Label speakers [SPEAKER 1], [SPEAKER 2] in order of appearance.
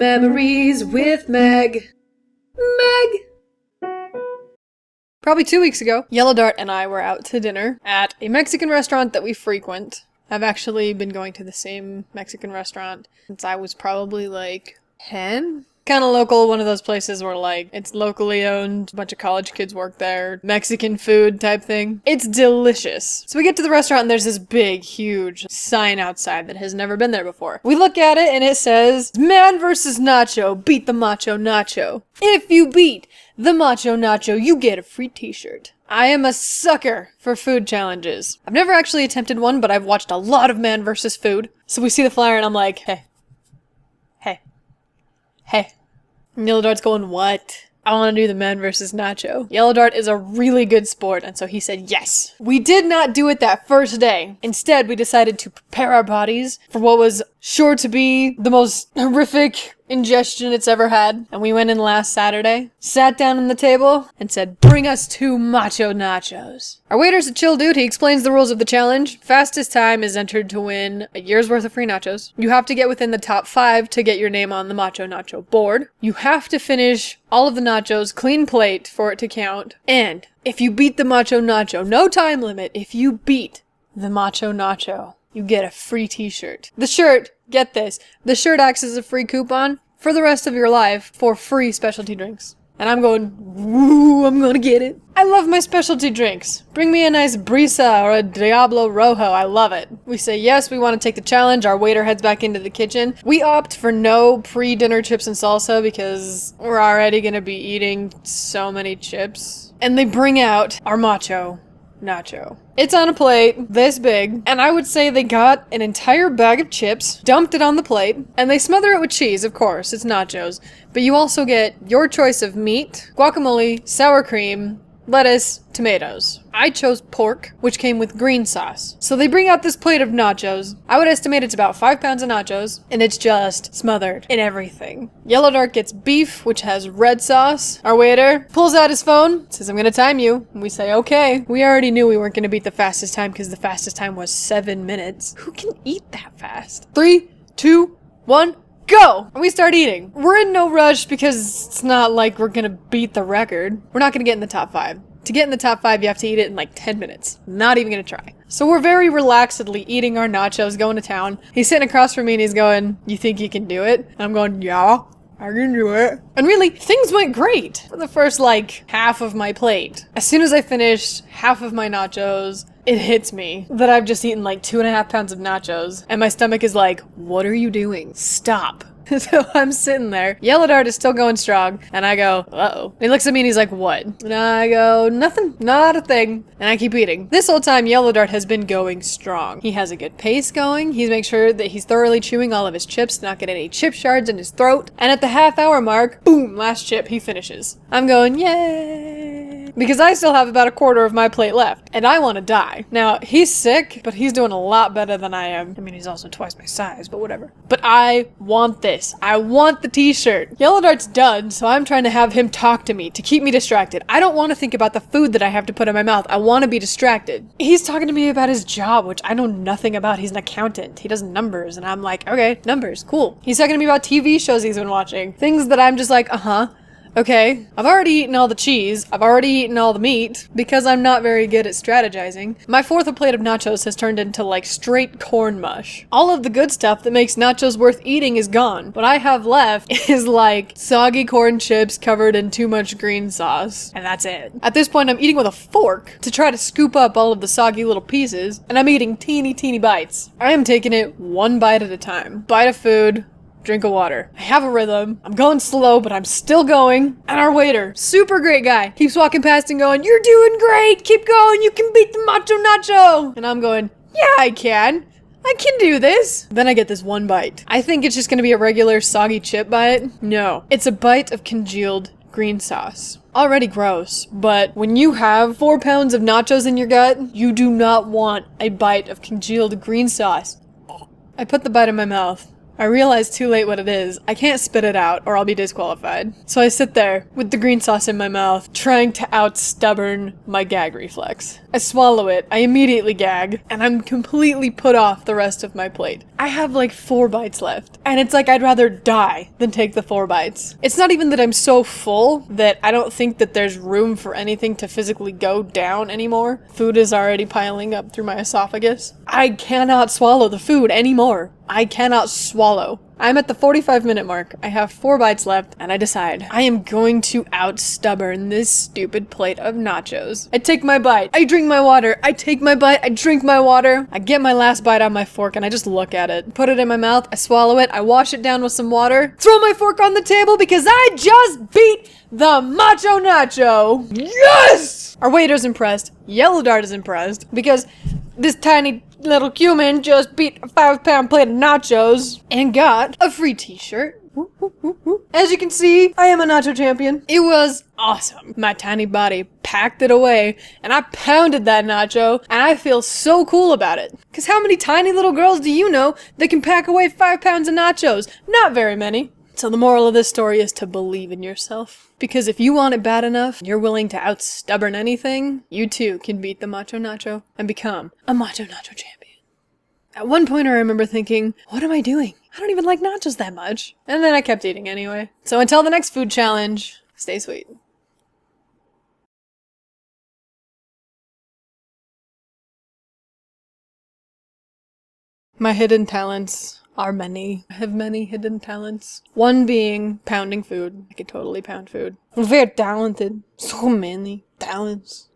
[SPEAKER 1] Memories with Meg. Probably 2 weeks ago, Yellow Dart and I were out to dinner at a Mexican restaurant that we frequent. I've actually been going to the same Mexican restaurant since I was probably like 10. Kind of local, one of those places where like it's locally owned, a bunch of college kids work there, Mexican food type thing. It's delicious. So we get to the restaurant and there's this big, huge sign outside that has never been there before. We look at it and it says, "Man versus Nacho, beat the Macho Nacho. If you beat the Macho Nacho, you get a free t-shirt." I am a sucker for food challenges. I've never actually attempted one, but I've watched a lot of Man versus Food. So we see the flyer and I'm like, hey. And Yellow Dart's going, what? I want to do the Man versus Nacho. Yellow Dart is a really good sport, and so he said yes. We did not do it that first day. Instead, we decided to prepare our bodies for what was sure to be the most horrific ingestion it's ever had. And we went in last Saturday, sat down on the table, and said, "Bring us 2 Macho Nachos." Our waiter's a chill dude. He explains the rules of the challenge. Fastest time is entered to win a year's worth of free nachos. You have to get within the top 5 to get your name on the Macho Nacho board. You have to finish all of the nachos clean plate for it to count. And if you beat the Macho Nacho, no time limit, if you beat the Macho Nacho, you get a free t-shirt. The shirt, get this, the shirt acts as a free coupon for the rest of your life for free specialty drinks. And I'm going, woo, I'm gonna get it. I love my specialty drinks. Bring me a nice Brisa or a Diablo Rojo. I love it. We say yes, we want to take the challenge. Our waiter heads back into the kitchen. We opt for no pre-dinner chips and salsa because we're already gonna be eating so many chips. And they bring out our Macho Nacho. It's on a plate this big, and I would say they got an entire bag of chips, dumped it on the plate, and they smother it with cheese, of course, it's nachos. But you also get your choice of meat, guacamole, sour cream, lettuce, tomatoes. I chose pork, which came with green sauce. So they bring out this plate of nachos. I would estimate it's about 5 pounds of nachos, and it's just smothered in everything. Yellow Dart gets beef, which has red sauce. Our waiter pulls out his phone, says, "I'm gonna time you." And we say, okay. We already knew we weren't gonna beat the fastest time because the fastest time was 7 minutes. Who can eat that fast? 3, 2, 1, go! And we start eating. We're in no rush because it's not like we're gonna beat the record. We're not gonna get in the top 5. To get in the top 5, you have to eat it in like 10 minutes. Not even gonna try. So we're very relaxedly eating our nachos, going to town. He's sitting across from me and he's going, "You think you can do it?" And I'm going, "Yeah, I can do it." And really, things went great for the first like half of my plate. As soon as I finished half of my nachos, it hits me that I've just eaten like 2.5 pounds of nachos. And my stomach is like, what are you doing? Stop. So I'm sitting there. Yellow Dart is still going strong. And I go, uh-oh. He looks at me and he's like, what? And I go, nothing. Not a thing. And I keep eating. This whole time, Yellow Dart has been going strong. He has a good pace going. He's making sure that he's thoroughly chewing all of his chips, not getting any chip shards in his throat. And at the half-hour mark, boom, last chip, he finishes. I'm going, yay. Because I still have about a quarter of my plate left. And I want to die. Now, he's sick, but he's doing a lot better than I am. I mean, he's also twice my size, but whatever. But I want this. I want the t-shirt. Yellow Dart's done, so I'm trying to have him talk to me to keep me distracted. I don't want to think about the food that I have to put in my mouth. I want to be distracted. He's talking to me about his job, which I know nothing about. He's an accountant. He does numbers, and I'm like, okay, numbers, cool. He's talking to me about TV shows he's been watching. Things that I'm just like, uh-huh. Okay, I've already eaten all the cheese, I've already eaten all the meat, because I'm not very good at strategizing. My 4th plate of nachos has turned into like straight corn mush. All of the good stuff that makes nachos worth eating is gone. What I have left is like soggy corn chips covered in too much green sauce, and that's it. At this point, I'm eating with a fork to try to scoop up all of the soggy little pieces, and I'm eating teeny bites. I am taking it 1 bite at a time. Bite of food, drink of water. I have a rhythm. I'm going slow, but I'm still going. And our waiter, super great guy, keeps walking past and going, "You're doing great. Keep going. You can beat the Macho Nacho." And I'm going, yeah, I can. I can do this. Then I get this 1 bite. I think it's just gonna be a regular soggy chip bite. No, it's a bite of congealed green sauce. Already gross, but when you have 4 pounds of nachos in your gut, you do not want a bite of congealed green sauce. I put the bite in my mouth. I realize too late what it is. I can't spit it out or I'll be disqualified. So I sit there with the green sauce in my mouth, trying to out-stubborn my gag reflex. I swallow it, I immediately gag, and I'm completely put off the rest of my plate. I have like 4 bites left, and it's like I'd rather die than take the 4 bites. It's not even that I'm so full that I don't think that there's room for anything to physically go down anymore. Food is already piling up through my esophagus. I cannot swallow the food anymore. I cannot swallow. I'm at the 45-minute mark. I have 4 bites left, and I decide I am going to out-stubborn this stupid plate of nachos. I take my bite. I drink my water. I take my bite. I drink my water. I get my last bite on my fork, and I just look at it. Put it in my mouth. I swallow it. I wash it down with some water. Throw my fork on the table because I just beat the Macho Nacho. Yes! Our waiter's impressed. Yellow Dart is impressed because this tiny little human just beat a 5-pound plate of nachos and got a free t-shirt. As you can see, I am a nacho champion. It was awesome. My tiny body packed it away and I pounded that nacho and I feel so cool about it. Cause how many tiny little girls do you know that can pack away 5 pounds of nachos? Not very many. So the moral of this story is to believe in yourself. Because if you want it bad enough, and you're willing to out-stubborn anything, you too can beat the Macho Nacho and become a Macho Nacho champion. At one point I remember thinking, what am I doing? I don't even like nachos that much. And then I kept eating anyway. So until the next food challenge, stay sweet. My hidden talents are many. I have many hidden talents. One being pounding food. I could totally pound food. I'm very talented. So many talents.